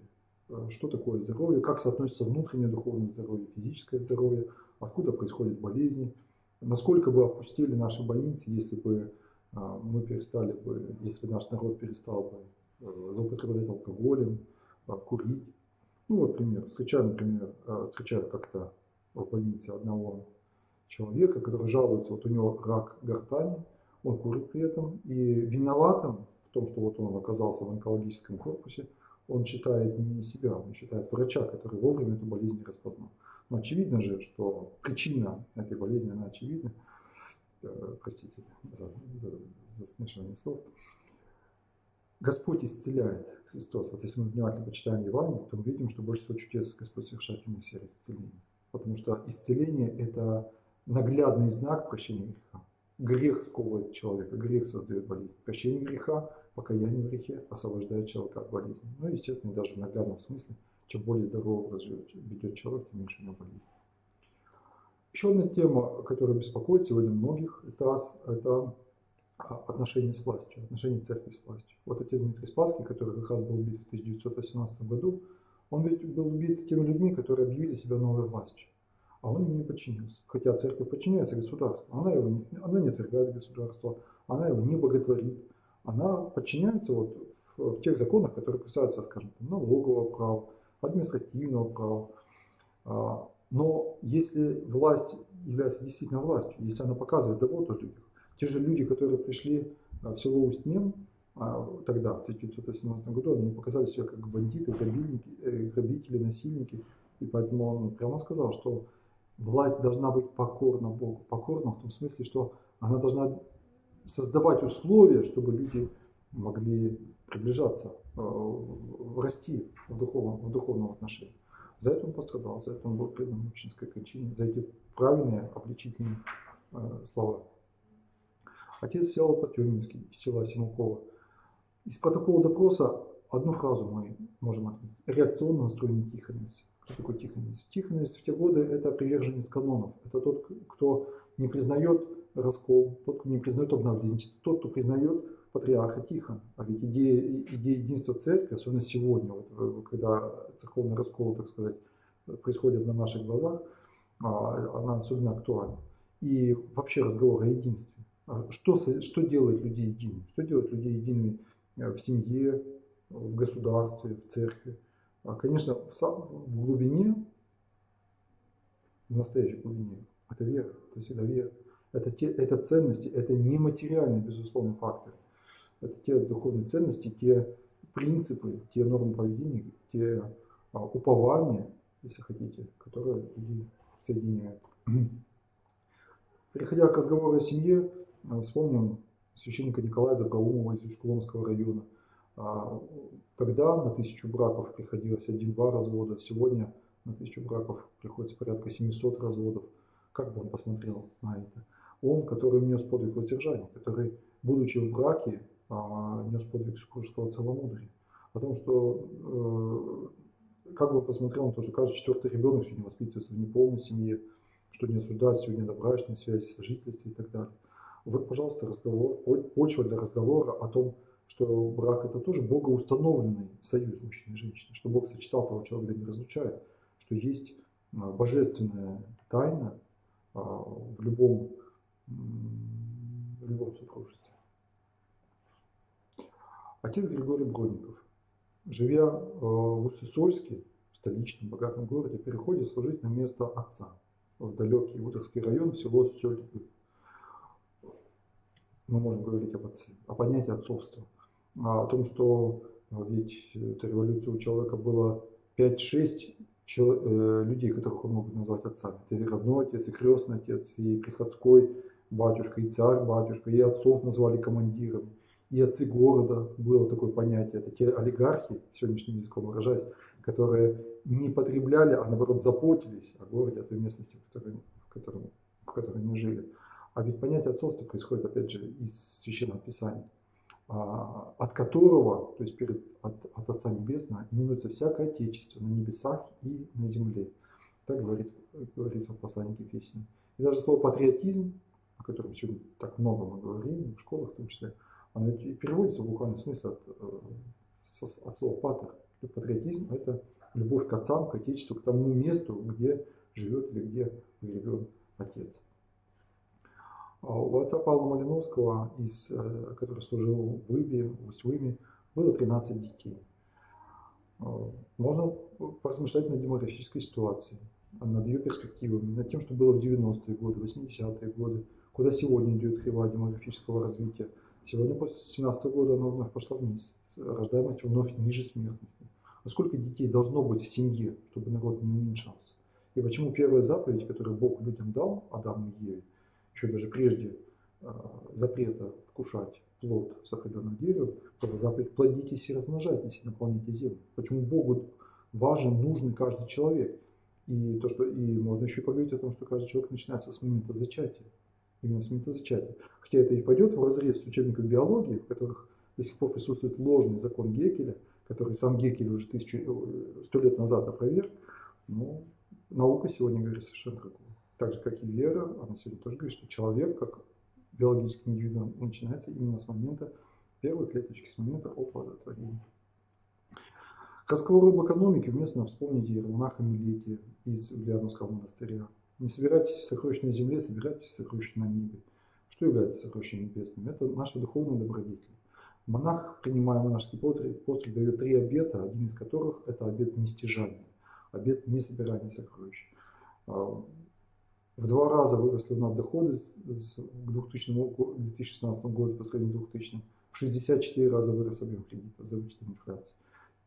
S2: Что такое здоровье, как соотносится внутреннее духовное здоровье, физическое здоровье, откуда происходят болезни, насколько бы опустили наши больницы, если бы если наш народ перестал бы злоупотреблять алкоголем, курить. Ну вот пример. Встречаю как-то в больнице одного человека, который жалуется, вот у него рак гортани, он курит при этом, и виноватым в том, что вот он оказался в онкологическом корпусе, он считает не себя, он считает врача, который вовремя эту болезнь не распознал. Но очевидно же, что причина этой болезни, она очевидна. Простите за смешивание слов. Господь исцеляет, Христос. Вот если мы внимательно почитаем Евангелие, то мы видим, что больше всего чудес Господь совершает именно в сфере исцеления. Потому что исцеление – это наглядный знак прощения греха. Грех сковывает человека, грех создает болезнь. Прощение греха, покаяние в грехе освобождает человека от болезни. Ну, естественно, даже в наглядном смысле, чем более здоровый образ ведет человек, тем меньше у него болезнь. Еще одна тема, которая беспокоит сегодня многих, это отношения с властью, отношения церкви с властью. Вот отец Дмитрий Спасский, который как раз был убит в 1918 году, он ведь был убит теми людьми, которые объявили себя новой властью. А он им не подчинился. Хотя церковь подчиняется государству. Она не отвергает государство, она его не боготворит. Она подчиняется вот в тех законах, которые касаются, скажем, налогового права, административного права. Но если власть является действительно властью, если она показывает заботу о людях, те же люди, которые пришли в село Устнем тогда, в 1918 году, они показали себя как бандиты, грабители, насильники. И поэтому он прямо сказал, что власть должна быть покорна Богу. Покорна в том смысле, что она должна создавать условия, чтобы люди могли приближаться, расти в духовном отношении. За это он пострадал, за это он был предан мученической кончине, за эти правильные обличительные слова. Отец Всеволод Потемкинский из села Симакова. Из протокола допроса одну фразу мы можем отметить. Реакционно настроенный тихонец. Кто такой тихонец? Тихонец в те годы это приверженец канонов. Это тот, кто не признает раскол, тот, кто не признает обновленчество, тот, кто признает патриарха Тихона. А ведь идея единства церкви, особенно сегодня, вот, когда церковный раскол, так сказать, происходит на наших глазах, она особенно актуальна. И вообще разговор о единстве. Что делает людей едиными? Что делает людей едиными в семье, в государстве, в церкви? Конечно, в глубине, в настоящей глубине, это вера, это всегда вера. Это ценности, это нематериальные, безусловно, факторы. Это те духовные ценности, те принципы, те нормы поведения, те упования, если хотите, которые людей соединяют. Переходя к разговору о семье, вспомним священника Николая Доброумова из Усть-Куломского района. Тогда на 1000 браков приходилось 1-2 развода, сегодня на 1000 браков приходится порядка 700 разводов. Как бы он посмотрел на это? Он, который нес подвиг воздержания, который, будучи в браке, нес подвиг супружеского целомудрия. О том, что, как бы он посмотрел на то, что каждый 4-й ребенок сегодня воспитывается в неполной семье, что не осуждают сегодня добрачные связи, сожительства и так далее. Вот, пожалуйста, почва для разговора о том, что брак это тоже богоустановленный союз мужчины и женщины, что Бог сочетал того человека, не разлучает, что есть божественная тайна в любом супружестве. Отец Григорий Бронников, живя в Уссысольске, в столичном богатом городе, переходит служить на место отца в далекий Удовский район, в село Сёльпы. Мы можем говорить об отце, о понятии отцовства, о том, что ведь эта революция у человека было 5-6 людей, которых он мог назвать отцами. Это и родной отец, и крестный отец, и приходской батюшка, и царь-батюшка, и отцов назвали командирами, и отцы города, было такое понятие. Это те олигархи, сегодняшним языком выражаясь, которые не потребляли, а наоборот заботились о городе, о той местности, в которой они жили. А ведь понятие отцовства происходит, опять же, из Священного Писания, от которого, то есть от Отца Небесного, именуется всякое отечество на небесах и на земле. Так говорится в послании к Ефесянам. И даже слово патриотизм, о котором сегодня так много мы говорим, в школах в том числе, оно и переводится в буквальном смысле от слова патер. Патриотизм – это любовь к отцам, к отечеству, к тому месту, где живет или где погребен отец. У отца Павла Малиновского, который служил в Ибе, в Усть-Выме, было 13 детей. Можно поразмышлять над демографической ситуацией, над ее перспективами, над тем, что было в 90-е годы, 80-е годы, куда сегодня идет кривая демографического развития. Сегодня, после 2017 года, она вновь пошла вниз. Рождаемость вновь ниже смертности. А сколько детей должно быть в семье, чтобы народ не уменьшался? И почему первая заповедь, которую Бог людям дал, Адаму и Еве, еще даже прежде запрета вкушать плод с определенного дерева, была заповедь: плодитесь и размножайтесь, и наполняйте землю. Почему Богу важен, нужен каждый человек? И то, что и можно еще поговорить о том, что каждый человек начинается с момента зачатия. Именно с момента зачатия. Хотя это и пойдет в разрез с учебником биологии, в которых до сих пор присутствует ложный закон Геккеля, который сам Геккель уже 100 лет назад опроверг, но наука сегодня говорит совершенно другое. Так же, как и вера, она сегодня тоже говорит, что человек, как биологический индивидуум, начинается именно с момента первой клеточки, с момента оплодотворения. К разговору об экономике уместно вспомнить иеромонаха Милетия из Ульяновского монастыря. Не собирайтесь в сокровищной земле, собирайтесь в сокровищном небе. Что является сокровищем небесным? Это наша духовная добродетель. Монах, принимая монашеский постриг, дает 3 обета, один из которых это обет нестяжания, обет несобирания сокровищ. В 2 раза выросли у нас доходы к 2016 году по сравнению с 2000. В 64 раза вырос объем кредитов за вычетом инфляции.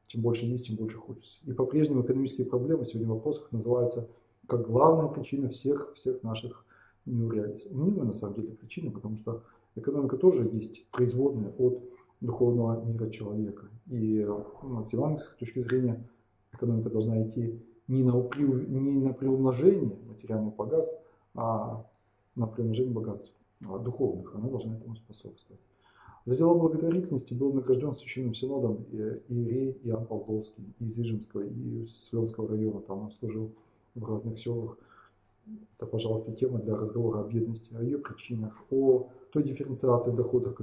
S2: Чем больше есть, тем больше хочется. И по-прежнему экономические проблемы сегодня в вопросах называются как главная причина всех наших неурядиц. Мнимая на самом деле причина, потому что экономика тоже есть производная от духовного мира человека. И с евангельской точки зрения экономика должна идти не на приумножение материальных богатств, а на приумножение богатств духовных. Она должна этому способствовать. За дела благотворительности был награжден Священным Синодом иерей Иоанн Павловский из Ижемского и из Слёнского района. Там он служил в разных селах. Это, пожалуйста, тема для разговора о бедности, о ее причинах, о той дифференциации доходов,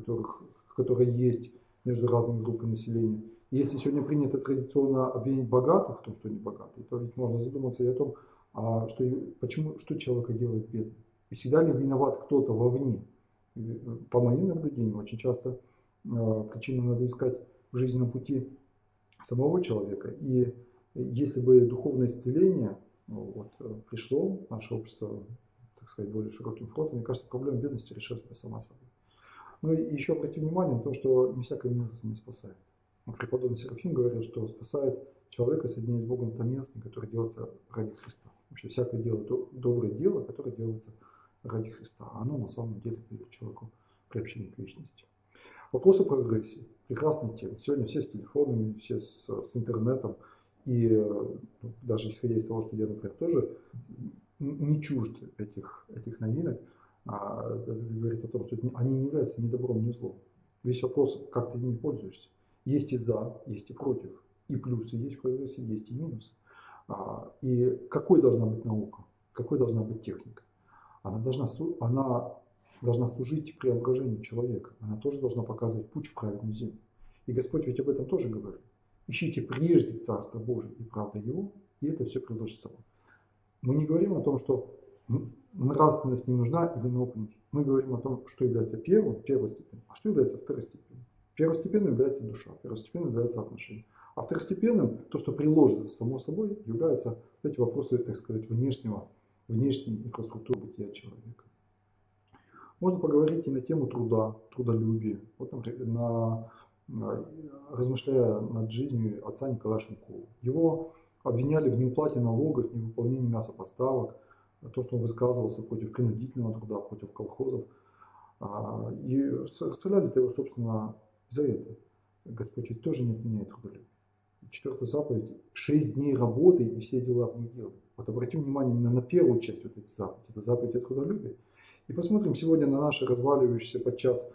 S2: которая есть между разными группами населения. И если сегодня принято традиционно обвинить богатых в том, что они богатые, то ведь можно задуматься и о том, что человека делает бедным. И всегда ли виноват кто-то вовне? По моим наблюдениям, очень часто причину надо искать в жизненном пути самого человека. И если бы духовное исцеление пришло в наше общество, так сказать, более широким фронтом, мне кажется, проблема бедности решилась бы сама собой. Ну и еще обратите внимание на то, что не всякая милость не спасает. Преподобный Серафим говорил, что спасает человека соединение с Богом та милость, которая делается ради Христа. Вообще всякое дело, доброе дело, которое делается ради Христа. А оно на самом деле дает человеку приобщение к вечности. Вопрос о прогрессии. Прекрасная тема. Сегодня все с телефонами, все с интернетом. И даже исходя из того, что я, например, тоже не чужд этих новинок, это говорит о том, что они не являются ни добром, ни злом. Весь вопрос, как ты ими пользуешься. Есть и за, есть и против. И плюсы есть в прогрессе, есть и минусы. И какой должна быть наука? Какой должна быть техника? Она должна служить преображению человека. Она тоже должна показывать путь в праведную землю. И Господь ведь об этом тоже говорит. Ищите прежде Царство Божие и правда Его, и это все предложится вам. Мы не говорим о том, что нравственность не нужна или наука не нужна. Мы говорим о том, что является первостепенным, а что является второстепенным. Первостепенным является душа, первостепенным является отношения. А второстепенным, то, что приложится само собой, являются эти вопросы, так сказать, внешней инфраструктуры бытия человека. Можно поговорить и на тему труда, трудолюбия. Вот, например, размышляя над жизнью отца Николая Шумкова. Его обвиняли в неуплате налогов, невыполнении мясопоставок, то, что он высказывался против принудительного труда, против колхозов. И расстреляли-то его, собственно, за это. Господь ведь тоже не отменяет трудолюбие. 4-я заповедь: 6 дней работы и все дела в них делай. Вот обратим внимание именно на первую часть вот этой заповеди. Это заповедь о трудолюбии. И посмотрим сегодня на наши разваливающиеся подчас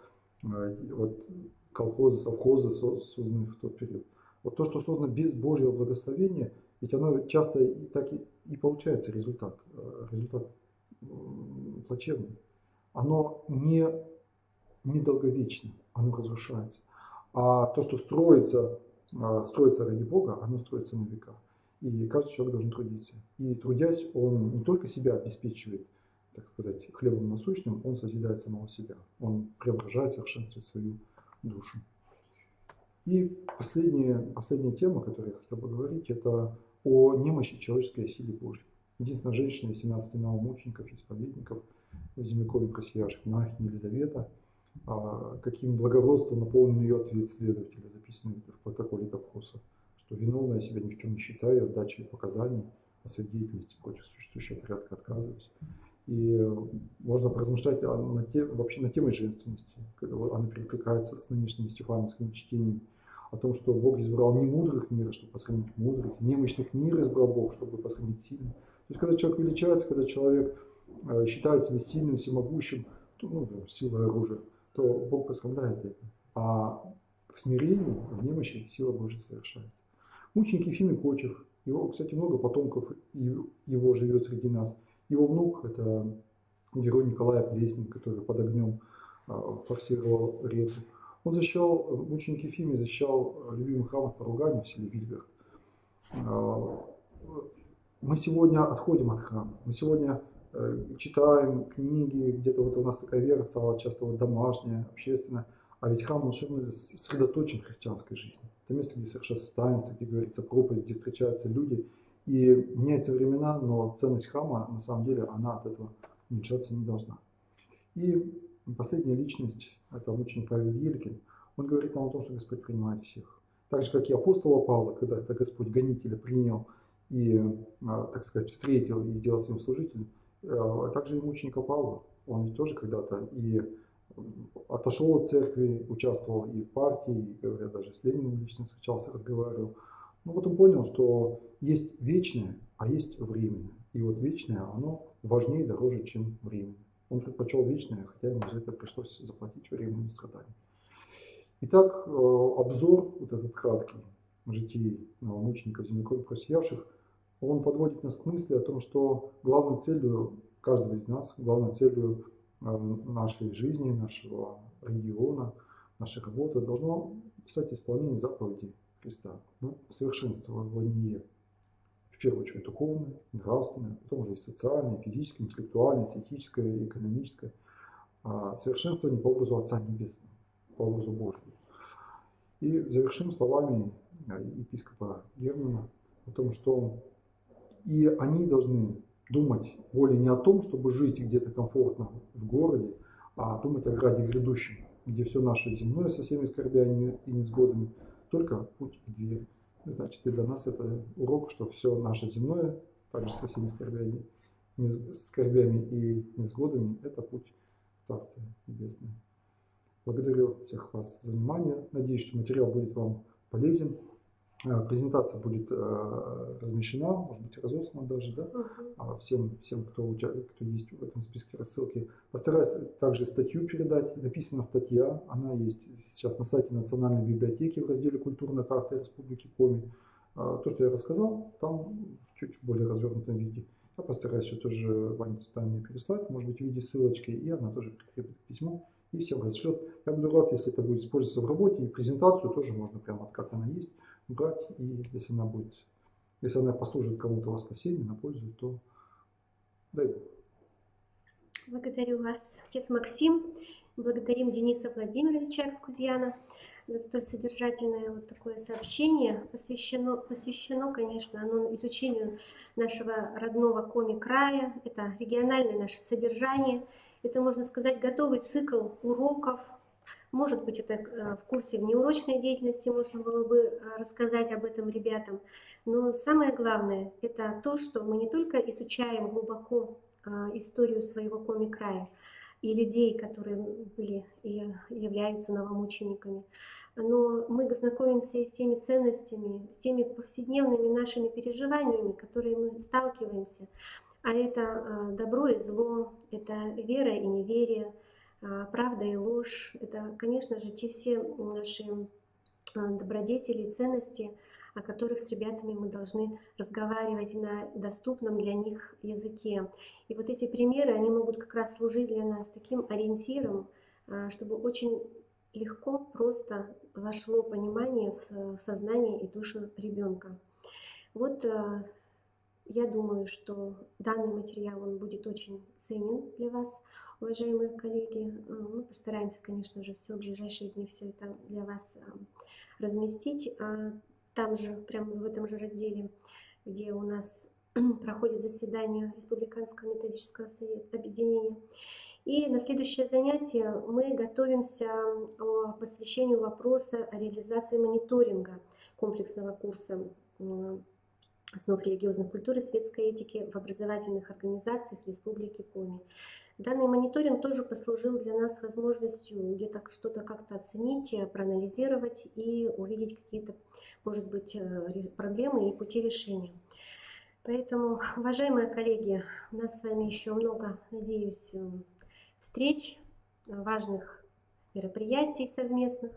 S2: колхозы, совхозы, созданные в тот период. Вот то, что создано без Божьего благословения, ведь оно часто так и получается результат плачевный. Оно не долговечно, оно разрушается. А то, что строится ради Бога, оно строится на века. И каждый человек должен трудиться. И трудясь, он не только себя обеспечивает, так сказать, хлебом насущным, он созидает самого себя. Он преображает, совершенствует свою душу. И последняя тема, о которой я хотел поговорить, это о немощи человеческой силе Божьей. Единственная женщина из 17 новомучеников, исповедников в Землякове просиявших, монахиня Елизавета, каким благородством наполнен ее ответ следователя, записанный в протоколе допроса, что виновная себя ни в чем не считаю, от дачи показаний о своей деятельности против существующего порядка отказываюсь. И можно поразмышлять вообще на темой женственности, когда она перекликается с нынешним стефановским чтением, о том, что Бог избрал не мудрых мира, чтобы посрамить мудрых, немощных мира избрал Бог, чтобы посрамить сильных. есть, когда человек величается, когда человек считает себя сильным, всемогущим, ну, силой оружия, то Бог прославляет это. А в смирении, в немощи сила Божья совершается. Мученик Ефимий Кочев, его, кстати, много потомков его живет среди нас. Его внук – это герой Николая Плесник, который под огнем форсировал реку. Он защищал, мученик Ефимий защищал любимый храм от поругания в селе Вильгард. Мы сегодня отходим от храма, мы сегодня читаем книги, где-то вот у нас такая вера стала часто вот домашняя, общественная, а ведь храм, он все равно сосредоточен христианской жизни. Это место, где совершается таинство, где говорится проповедь, где встречаются люди, и меняются времена, но ценность храма, на самом деле, она от этого уменьшаться не должна. И последняя личность, это мученик Павел Елькин, он говорит нам о том, что Господь принимает всех. Так же, как и апостола Павла, когда это Господь гонителя принял и, так сказать, встретил и сделал своим служителем, также и мученика Павла. Он ведь тоже когда-то и отошел от церкви, участвовал и в партии, и, говорят, даже с Лениным лично встречался, разговаривал. Но вот он понял, что есть вечное, а есть временное. И вот вечное, оно важнее и дороже, чем временное. Он предпочел вечное, хотя ему за это пришлось заплатить временными страданиями. Итак, обзор, вот этот краткий, житий новомучеников, землекопов просиявших, он подводит нас к мысли о том, что главной целью каждого из нас, главной целью нашей жизни, нашего региона, нашей работы должно стать исполнение заповедей Христа. Совершенствование, в первую очередь, духовное, нравственное, потом уже и социальное, физическое, интеллектуальное, эстетическое, экономическое. Совершенствование по образу Отца Небесного, по образу Божьему. И завершим словами епископа Германа о том, что и они должны думать более не о том, чтобы жить где-то комфортно в городе, а думать о граде грядущем, где все наше земное со всеми скорбями и невзгодами, только путь и дверь. Значит, и для нас это урок, что все наше земное, также со всеми скорбями и невзгодами, это путь в Царствие Небесное. Благодарю всех вас за внимание. Надеюсь, что материал будет вам полезен. Презентация будет размещена, может быть, разослана даже, да? Всем, кто есть в этом списке рассылки. Постараюсь также статью передать. Написана статья, она есть сейчас на сайте Национальной библиотеки в разделе «Культурная карта Республики Коми». То, что я рассказал, там в чуть более развернутом виде. Я постараюсь все тоже Ване Цветановне переслать, может быть, в виде ссылочки, и она тоже прикрепит письмо и всем разошлет. Я буду рад, если это будет использоваться в работе, и презентацию тоже можно прямо как она есть брать, и если она послужит кому-то во спасение, на пользу, то дай Бог.
S1: Благодарю вас, отец Максим. Благодарим Дениса Владимировича Экскузьяна за столь содержательное вот такое сообщение. Посвящено, конечно, оно изучению нашего родного Коми-края. Это региональное наше содержание. Это, можно сказать, готовый цикл уроков. Может быть, это в курсе внеурочной деятельности можно было бы рассказать об этом ребятам. Но самое главное, это то, что мы не только изучаем глубоко историю своего Коми-края и людей, которые были и являются новомучениками, но мы знакомимся и с теми ценностями, с теми повседневными нашими переживаниями, которые мы сталкиваемся. А это добро и зло, это вера и неверие, правда и ложь. Это, конечно же, те все наши добродетели и ценности, о которых с ребятами мы должны разговаривать на доступном для них языке. И вот эти примеры, они могут как раз служить для нас таким ориентиром, чтобы очень легко, просто вошло понимание в сознание и душу ребенка. Вот я думаю, что данный материал он будет очень ценен для вас, уважаемые коллеги. Мы постараемся, конечно же, в ближайшие дни все это для вас разместить. Там же, прямо в этом же разделе, где у нас проходит заседание Республиканского методического совета объединения. И на следующее занятие мы готовимся к посвящению вопроса о реализации мониторинга комплексного курса основ религиозной культуры и светской этики в образовательных организациях Республики Коми. Данный мониторинг тоже послужил для нас возможностью где-то что-то как-то оценить, проанализировать и увидеть какие-то, может быть, проблемы и пути решения. Поэтому, уважаемые коллеги, у нас с вами еще много, надеюсь, встреч, важных мероприятий совместных.